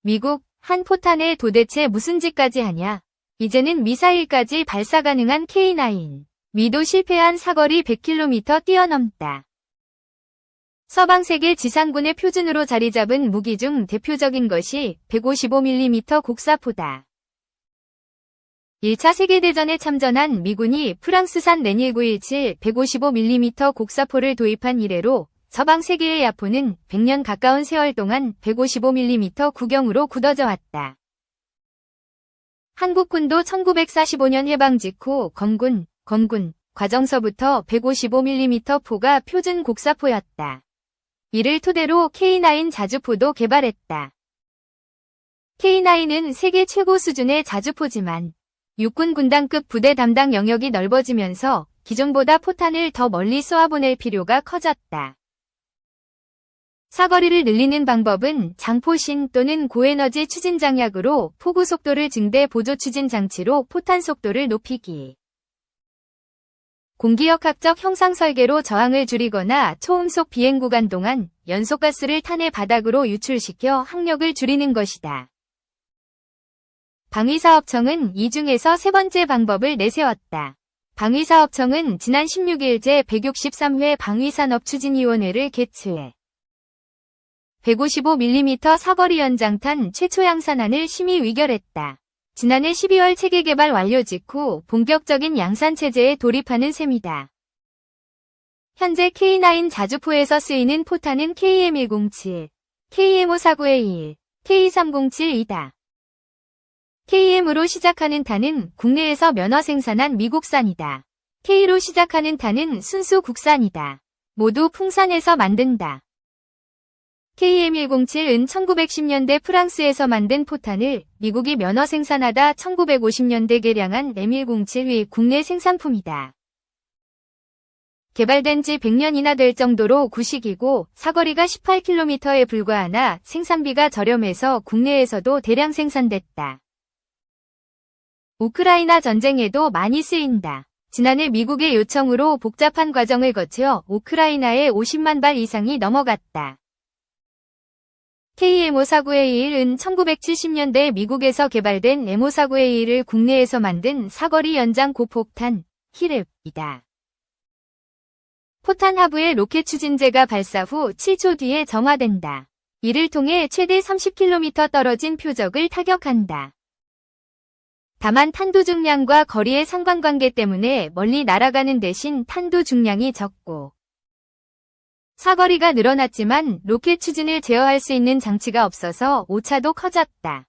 미국, 한 포탄에 도대체 무슨 짓까지 하냐. 이제는 미사일까지 발사 가능한 K9. 미도 실패한 사거리 100km 뛰어넘다. 서방 세계 지상군의 표준으로 자리 잡은 무기 중 대표적인 것이 155mm 곡사포다. 1차 세계대전에 참전한 미군이 프랑스산 레닐917 155mm 곡사포를 도입한 이래로 서방 세계의 야포는 100년 가까운 세월 동안 155mm 구경으로 굳어져 왔다. 한국군도 1945년 해방 직후 건군, 과정서부터 155mm 포가 표준 곡사포였다. 이를 토대로 K9 자주포도 개발했다. K9은 세계 최고 수준의 자주포지만 육군 군단급 부대 담당 영역이 넓어지면서 기존보다 포탄을 더 멀리 쏘아보낼 필요가 커졌다. 사거리를 늘리는 방법은 장포신 또는 고에너지 추진 장약으로 포구 속도를 증대 보조 추진 장치로 포탄 속도를 높이기. 공기역학적 형상 설계로 저항을 줄이거나 초음속 비행 구간 동안 연소가스를 탄의 바닥으로 유출시켜 항력을 줄이는 것이다. 방위사업청은 이 중에서 세 번째 방법을 내세웠다. 방위사업청은 지난 16일 제163회 방위산업추진위원회를 개최해 155mm 사거리 연장탄 최초 양산안을 심의 의결했다. 지난해 12월 체계개발 완료 직후 본격적인 양산체제에 돌입하는 셈이다. 현재 K9 자주포에서 쓰이는 포탄은 KM107, KM549A1, K307이다. KM으로 시작하는 탄은 국내에서 면허 생산한 미국산이다. K로 시작하는 탄은 순수 국산이다. 모두 풍산에서 만든다. KM107은 1910년대 프랑스에서 만든 포탄을 미국이 면허 생산하다 1950년대 개량한 M107의 국내 생산품이다. 개발된 지 100년이나 될 정도로 구식이고 사거리가 18km에 불과하나 생산비가 저렴해서 국내에서도 대량 생산됐다. 우크라이나 전쟁에도 많이 쓰인다. 지난해 미국의 요청으로 복잡한 과정을 거쳐 우크라이나에 50만 발 이상이 넘어갔다. KM549A1은 1970년대 미국에서 개발된 M549A1을 국내에서 만든 사거리 연장 고폭탄, 히랩이다. 포탄 하부의 로켓 추진제가 발사 후 7초 뒤에 정화된다. 이를 통해 최대 30km 떨어진 표적을 타격한다. 다만 탄두 중량과 거리의 상관관계 때문에 멀리 날아가는 대신 탄두 중량이 적고 사거리가 늘어났지만 로켓 추진을 제어할 수 있는 장치가 없어서 오차도 커졌다.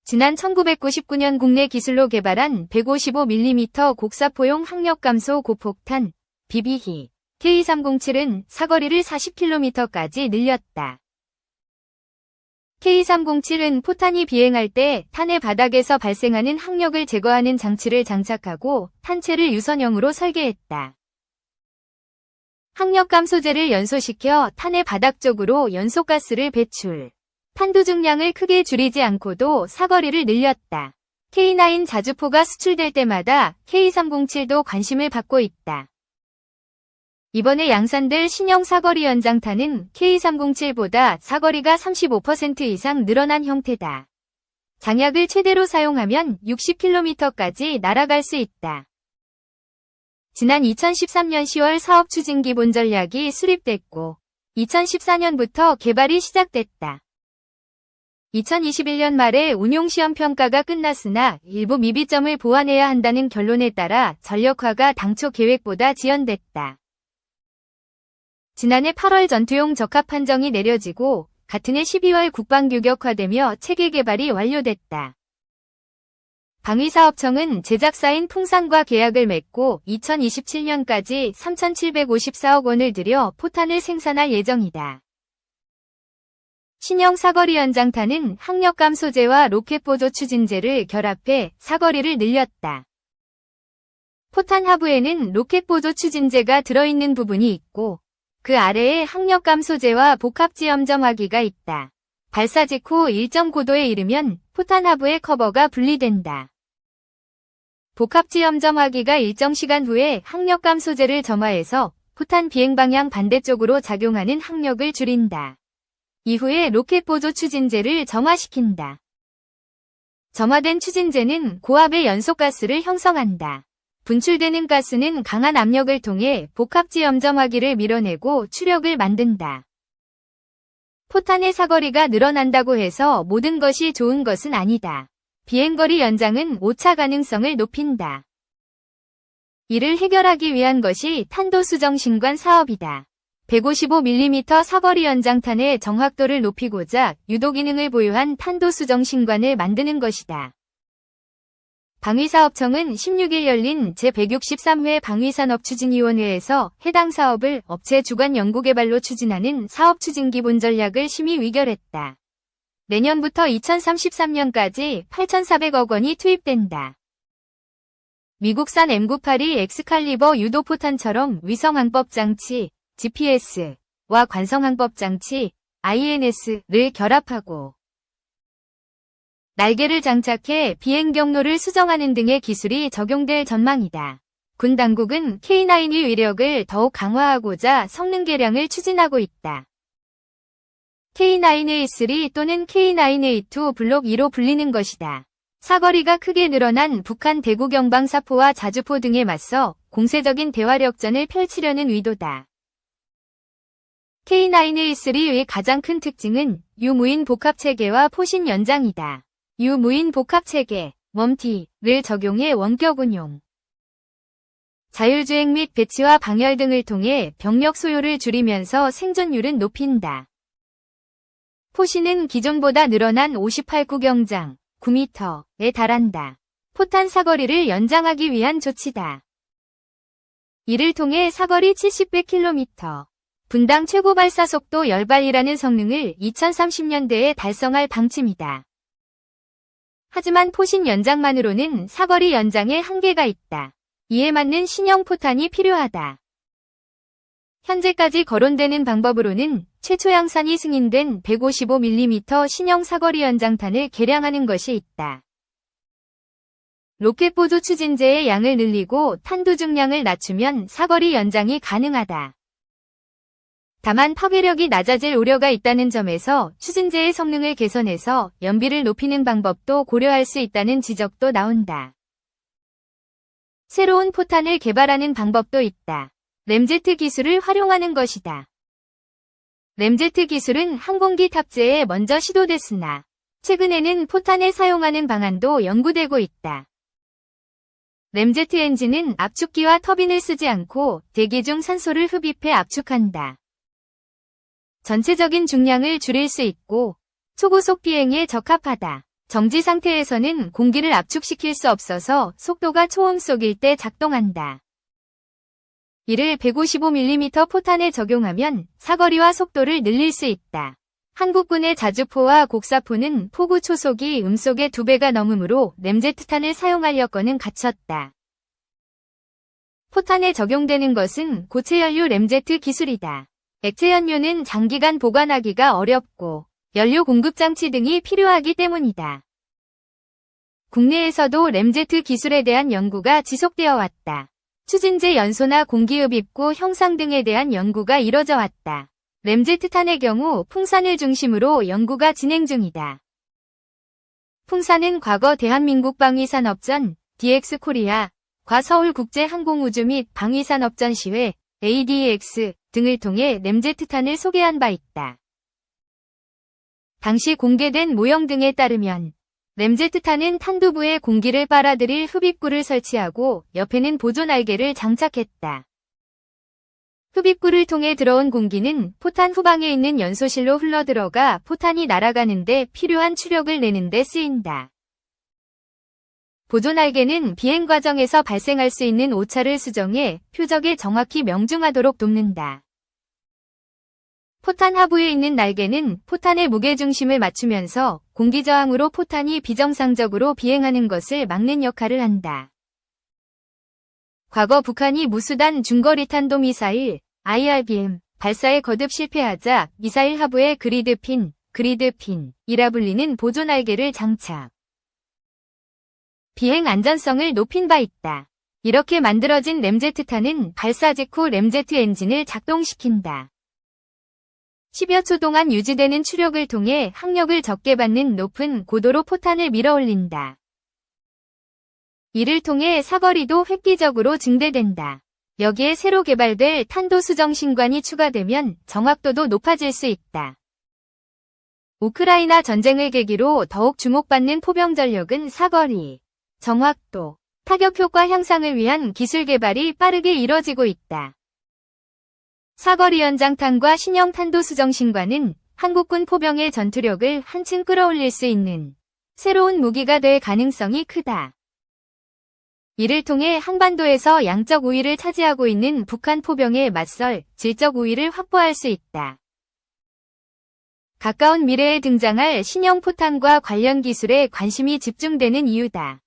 지난 1999년 국내 기술로 개발한 155mm 곡사포용 항력감소 고폭탄 BBH K307은 사거리를 40km까지 늘렸다. K307은 포탄이 비행할 때 탄의 바닥에서 발생하는 항력을 제거하는 장치를 장착하고 탄체를 유선형으로 설계했다. 항력감 소재를 연소시켜 탄의 바닥 쪽으로 연소가스를 배출. 탄두 중량을 크게 줄이지 않고도 사거리를 늘렸다. K9 자주포가 수출될 때마다 K307도 관심을 받고 있다. 이번에 양산될 신형 사거리 연장탄은 K307보다 사거리가 35% 이상 늘어난 형태다. 장약을 최대로 사용하면 60km까지 날아갈 수 있다. 지난 2013년 10월 사업 추진 기본 전략이 수립됐고 2014년부터 개발이 시작됐다. 2021년 말에 운용시험 평가가 끝났으나 일부 미비점을 보완해야 한다는 결론에 따라 전력화가 당초 계획보다 지연됐다. 지난해 8월 전투용 적합 판정이 내려지고 같은 해 12월 국방규격화되며 체계 개발이 완료됐다. 방위사업청은 제작사인 풍산과 계약을 맺고 2027년까지 3,754억 원을 들여 포탄을 생산할 예정이다. 신형 사거리 연장탄은 항력감 소재와 로켓 보조 추진제를 결합해 사거리를 늘렸다. 포탄 하부에는 로켓 보조 추진제가 들어있는 부분이 있고 그 아래에 항력감 소재와 복합지염점화기가 있다. 발사 직후 일정 고도에 이르면 포탄 하부의 커버가 분리된다. 복합지염점화기가 일정 시간 후에 항력감 소재를 점화해서 포탄 비행 방향 반대쪽으로 작용하는 항력을 줄인다. 이후에 로켓 보조 추진제를 점화시킨다. 점화된 추진제는 고압의 연소가스를 형성한다. 분출되는 가스는 강한 압력을 통해 복합지 염점화기를 밀어내고 추력을 만든다. 포탄의 사거리가 늘어난다고 해서 모든 것이 좋은 것은 아니다. 비행거리 연장은 오차 가능성을 높인다. 이를 해결하기 위한 것이 탄도수정신관 사업이다. 155mm 사거리 연장탄의 정확도를 높이고자 유도 기능을 보유한 탄도수정신관을 만드는 것이다. 방위사업청은 16일 열린 제163회 방위산업추진위원회에서 해당 사업을 업체 주관 연구개발로 추진하는 사업추진기본 전략을 심의 의결했다. 내년부터 2033년까지 8,400억 원이 투입된다. 미국산 M982 엑스칼리버 유도포탄처럼 위성항법장치 GPS와 관성항법장치 INS를 결합하고 날개를 장착해 비행 경로를 수정하는 등의 기술이 적용될 전망이다. 군 당국은 K9의 위력을 더욱 강화하고자 성능 개량을 추진하고 있다. K9A3 또는 K9A2 블록 2로 불리는 것이다. 사거리가 크게 늘어난 북한 대구 경방사포와 자주포 등에 맞서 공세적인 대화력전을 펼치려는 의도다. K9A3의 가장 큰 특징은 유무인 복합체계와 포신 연장이다. 유무인 복합체계, 웜T를 적용해 원격 운용. 자율주행 및 배치와 방열 등을 통해 병력 소요를 줄이면서 생존율은 높인다. 포신은 기존보다 늘어난 58구경장, 9m에 달한다. 포탄 사거리를 연장하기 위한 조치다. 이를 통해 사거리 70-100km, 분당 최고 발사속도 10발이라는 성능을 2030년대에 달성할 방침이다. 하지만 포신 연장만으로는 사거리 연장에 한계가 있다. 이에 맞는 신형 포탄이 필요하다. 현재까지 거론되는 방법으로는 최초 양산이 승인된 155mm 신형 사거리 연장탄을 개량하는 것이 있다. 로켓 보조 추진제의 양을 늘리고 탄두 중량을 낮추면 사거리 연장이 가능하다. 다만 파괴력이 낮아질 우려가 있다는 점에서 추진제의 성능을 개선해서 연비를 높이는 방법도 고려할 수 있다는 지적도 나온다. 새로운 포탄을 개발하는 방법도 있다. 램제트 기술을 활용하는 것이다. 램제트 기술은 항공기 탑재에 먼저 시도됐으나 최근에는 포탄에 사용하는 방안도 연구되고 있다. 램제트 엔진은 압축기와 터빈을 쓰지 않고 대기 중 산소를 흡입해 압축한다. 전체적인 중량을 줄일 수 있고 초고속 비행에 적합하다. 정지 상태에서는 공기를 압축시킬 수 없어서 속도가 초음속일 때 작동한다. 이를 155mm 포탄에 적용하면 사거리와 속도를 늘릴 수 있다. 한국군의 자주포와 곡사포는 포구 초속이 음속의 2배가 넘으므로 램제트탄을 사용할 여건은 갖췄다. 포탄에 적용되는 것은 고체연료 램제트 기술이다. 액체 연료는 장기간 보관하기가 어렵고 연료 공급 장치 등이 필요하기 때문이다. 국내에서도 램제트 기술에 대한 연구가 지속되어 왔다. 추진제 연소나 공기흡입구 형상 등에 대한 연구가 이뤄져 왔다. 램제트탄의 경우 풍산을 중심으로 연구가 진행 중이다. 풍산은 과거 대한민국 방위산업전 DX코리아, 과 서울국제항공우주 및 방위산업전시회 ADX 등을 통해 램제트탄을 소개한 바 있다. 당시 공개된 모형 등에 따르면 램제트탄은 탄두부에 공기를 빨아들일 흡입구를 설치하고 옆에는 보조 날개를 장착했다. 흡입구를 통해 들어온 공기는 포탄 후방에 있는 연소실로 흘러들어가 포탄이 날아가는 데 필요한 추력을 내는 데 쓰인다. 보조 날개는 비행 과정에서 발생할 수 있는 오차를 수정해 표적에 정확히 명중하도록 돕는다. 포탄 하부에 있는 날개는 포탄의 무게중심을 맞추면서 공기저항으로 포탄이 비정상적으로 비행하는 것을 막는 역할을 한다. 과거 북한이 무수단 중거리 탄도미사일 IRBM 발사에 거듭 실패하자 미사일 하부에 그리드핀이라 불리는 보조 날개를 장착. 비행 안전성을 높인 바 있다. 이렇게 만들어진 램제트탄은 발사 직후 램제트 엔진을 작동시킨다. 10여 초 동안 유지되는 추력을 통해 항력을 적게 받는 높은 고도로 포탄을 밀어올린다. 이를 통해 사거리도 획기적으로 증대된다. 여기에 새로 개발될 탄도 수정 신관이 추가되면 정확도도 높아질 수 있다. 우크라이나 전쟁을 계기로 더욱 주목받는 포병 전력은 사거리, 정확도, 타격 효과 향상을 위한 기술 개발이 빠르게 이뤄지고 있다. 사거리 연장탄과 신형 탄도 수정 신관은 한국군 포병의 전투력을 한층 끌어올릴 수 있는 새로운 무기가 될 가능성이 크다. 이를 통해 한반도에서 양적 우위를 차지하고 있는 북한 포병에 맞설 질적 우위를 확보할 수 있다. 가까운 미래에 등장할 신형 포탄과 관련 기술에 관심이 집중되는 이유다.